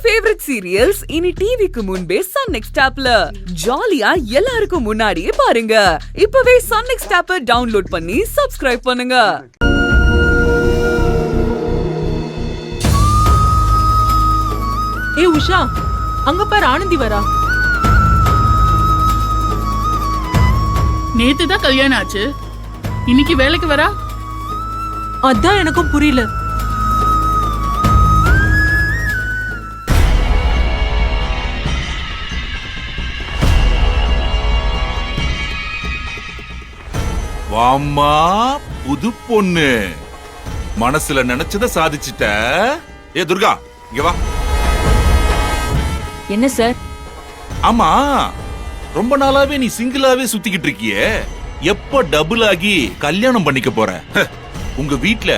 Favourite serials இனி டிவிக்கு முன்பே சன் நெக்ஸ்ட் ஆப்ல ஜாலியா எல்லாருக்கும் முன்னாடியே பாருங்க. இப்பவே சன் நெக்ஸ்ட் ஆப்பை டவுன்லோட் பண்ணி சப்ஸ்கிரைப் பண்ணுங்க. ஏ உஷா, அங்க பாரு ஆனந்தி வரா. நேத்து தான் கல்யாணம் ஆச்சு, இன்னைக்கு வேலைக்கு வரா? அதான் எனக்கும் புரியல. வாம்மா புது பொண்ணு, மனசுல நினைச்சத சாதிச்சிட்ட. ஏ துர்கா, இங்க வா. என்ன சார்? ஆமா, ரொம்ப நாளாவே நீ சிங்கிளாவே சுத்திக்கிட்டு இருக்கியே, எப்ப டபுள் ஆகி கல்யாணம் பண்ணிக்க போற? உங்க வீட்ல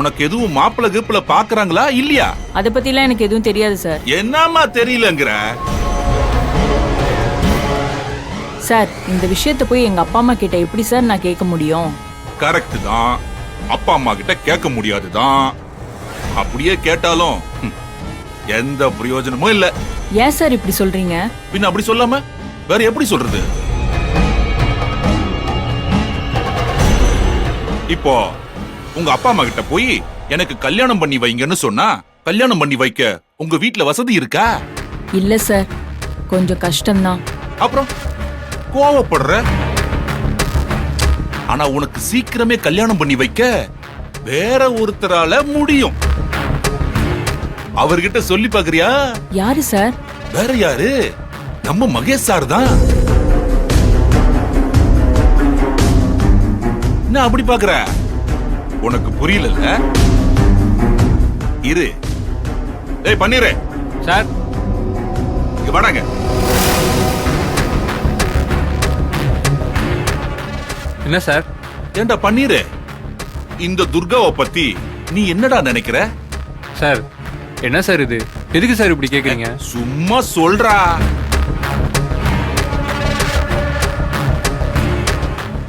உனக்கு எதுவும் மாப்பிள கீப்பிள பாக்குறாங்களா இல்லையா? அத பத்திலாம் எனக்கு எதுவும் தெரியாது சார். என்னமா தெரியலங்கற? சார், இந்த விஷயத்தை போய் எங்க அப்பா அம்மா கிட்ட எப்படி சார் நான் கேட்க முடியும்? கரெக்ட் தான், அப்பா அம்மா கிட்ட கேட்க முடியாதுதான். அப்படியே கேட்டாலும் எந்த பிரயோஜனமும் இல்ல. ஏன் சார் இப்படி சொல்றீங்க? பின்ன அப்படி சொல்லாம வேற எப்படி சொல்றது? இப்போ உங்க அப்பா அம்மா கிட்ட போய் எனக்கு கல்யாணம் பண்ணி வைங்கன்னு சொன்னா கல்யாணம் பண்ணி வைக்க உங்க வீட்ல வசதி இருக்கா? இல்ல சார், கொஞ்சம் கஷ்டம்தான். அப்புறம் கோவப்படுற? ஆனா உனக்கு சீக்கிரமே கல்யாணம் பண்ணி வைக்க வேற ஒருத்தரால முடியும். அவர்கிட்ட சொல்லி பாக்குறியா? யாரு சார்? வேற யாரு, நம்ம மகேஷ் சார் தான். என்ன அப்படி பாக்குற? உனக்கு புரியல? இரு. ஏய் பன்னீரே சார், இங்க வாடாங்க. என்ன சார்? ஏண்டா பன்னீரே, இந்த துர்காவை பத்தி நீ என்னடா நினைக்கிற? சார், என்ன சார் இது? எதுக்கு சார் இப்படி கேக்குறீங்க? சும்மா சொல்றா.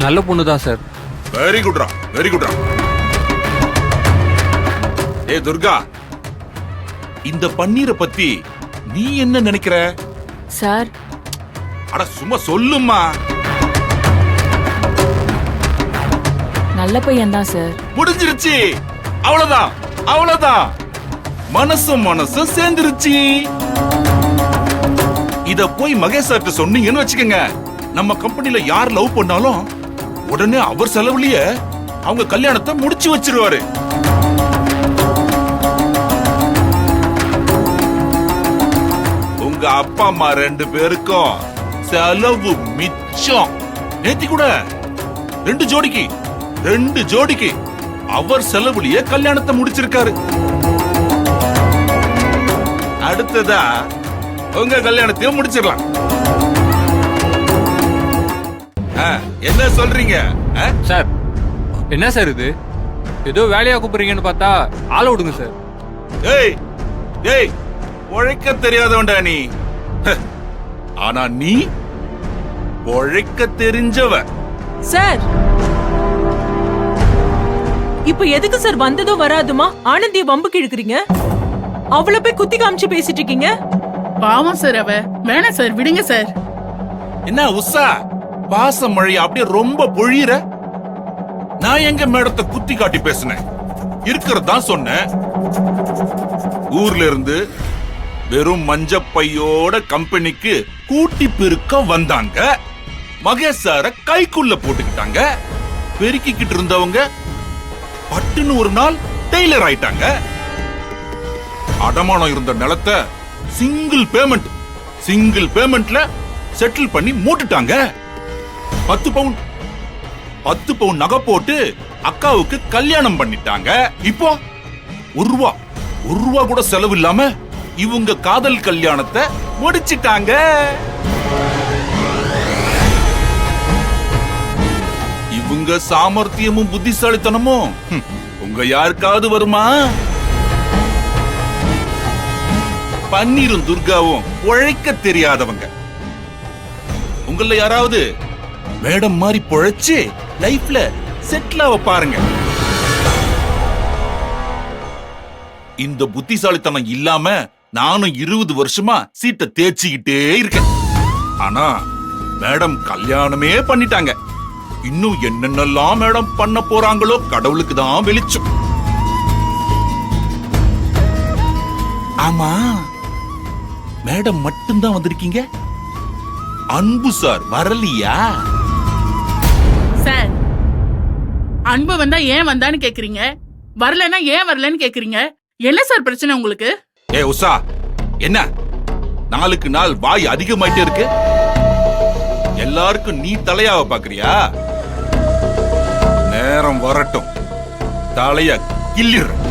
நல்ல பொண்ணு தான் சார். வெரி குட்ரா, வெரி குட்ரா. ஏ துர்கா, இந்த பன்னீரை பத்தி நீ என்ன நினைக்கிற? சார், அட சும்மா சொல்லுமா. நல்ல பையன் தான் சார். முடிஞ்சிருச்சு, அவ்வளவுதான், அவ்வளவுதான். மனசும் மனசும் சேர்ந்துருச்சு. இத போய் மகேஷ் சார்ட்ட சொன்னீங்கன்னு வச்சுக்கோங்க, நம்ம கம்பெனில யார் லவ் பண்ணாலும் உடனே அவர் செலவுலயே அவங்க கல்யாணத்தை முடிச்சு வச்சிருவாரு. உங்க அப்பா அம்மா ரெண்டு பேருக்கும் செலவு மிச்சம். நேத்தி கூட ரெண்டு ஜோடிக்கு அவர் செலவுலயே கல்யாணத்தை முடிச்சிருக்காரு. அடுத்ததா உங்க கல்யாணத்தையும் முடிச்சிடலாம். என்ன சொல்றீங்க? சார், என்ன சார் இது? ஏதோ வேலையா கூப்பிடுறீங்கன்னு பார்த்தா ஆள விடுங்க சார். ஏய் ஏய், உழைக்க தெரியாதவன்டா நீ. ஆனா நீ உழைக்க தெரிஞ்சவ. சார், இப்ப எதுக்கு சார் வந்ததும் வராதுமா ஆனந்திய வம்புக்கு இழுக்கிறீங்க? அவளை போய் குத்தி காமிச்சு பேசிட்டு இருக்கீங்க. பாவம் சார், அவ வேணாம் சார், விடுங்க சார். என்ன உஷா, பாச மழை அப்படியே ரொம்ப பொழியிற? நான் எங்க மேடத்தை குத்தி காட்டி பேசினேன்? இருக்கிறதான் சொன்னேன். ஊர்ல இருந்து வெறும் மஞ்ச பையோட கம்பெனிக்கு கூட்டி பெருக்க வந்தாங்க. மகேஷ் சார கைக்குள்ள போட்டுக்கிட்டாங்க. பெருக்கிக்கிட்டு இருந்தவங்க பட்டுன்னு ஒரு நாள் டெய்லர் ஆயிட்டாங்க. அடமானம் இருந்த நிலத்தை சிங்கிள் பேமெண்ட்ல செட்டில் பண்ணி மூட்டுட்டாங்க. 10 பவுன் நகை போட்டு அக்காவுக்கு கல்யாணம் பண்ணிட்டாங்க. இப்போ ஒரு ரூபா கூட செலவு இல்லாம இவங்க காதல் கல்யாணத்தை முடிச்சிட்டாங்க. இவங்க சாமர்த்தியமும் புத்திசாலித்தனமும் உங்க யாருக்காவது வருமா? பன்னீரும் துர்காவும் உழைக்க தெரியாதவங்க. உங்கள யாராவது மேடம் மாதிரி பொழைச்சு லைஃப்ல செட்டில் ஆக பாருங்க. இந்த புத்திசாலித்தனம் இல்லாம நானும் 20 வருஷமா சீட்டை தேய்ச்சிக்கிட்டே இருக்கேன். ஆனா மேடம் கல்யாணமே பண்ணிட்டாங்க. இன்னும் என்னென்னலாம் மேடம் பண்ண போறாங்களோ கடவுளுக்கு தான் வெளிச்சம். ஆமா, மேடம் மட்டும்தான் வந்திருக்கீங்க, அன்பு சார் வரலையா? சார், அன்பு வந்தா ஏன் வந்தான்னு கேக்குறீங்க, வரலன்னா ஏன் வரலன்னு கேக்குறீங்க. என்ன சார் பிரச்சனை உங்களுக்கு? ஏ உஷா, என்ன நாளுக்கு நாள் வாய் அதிகமாயிட்டே இருக்கு? எல்லாருக்கும் நீ தலையாவ பாக்குறியா? நேரம் வரட்டும், தலைய கிள்ளிடுறேன்.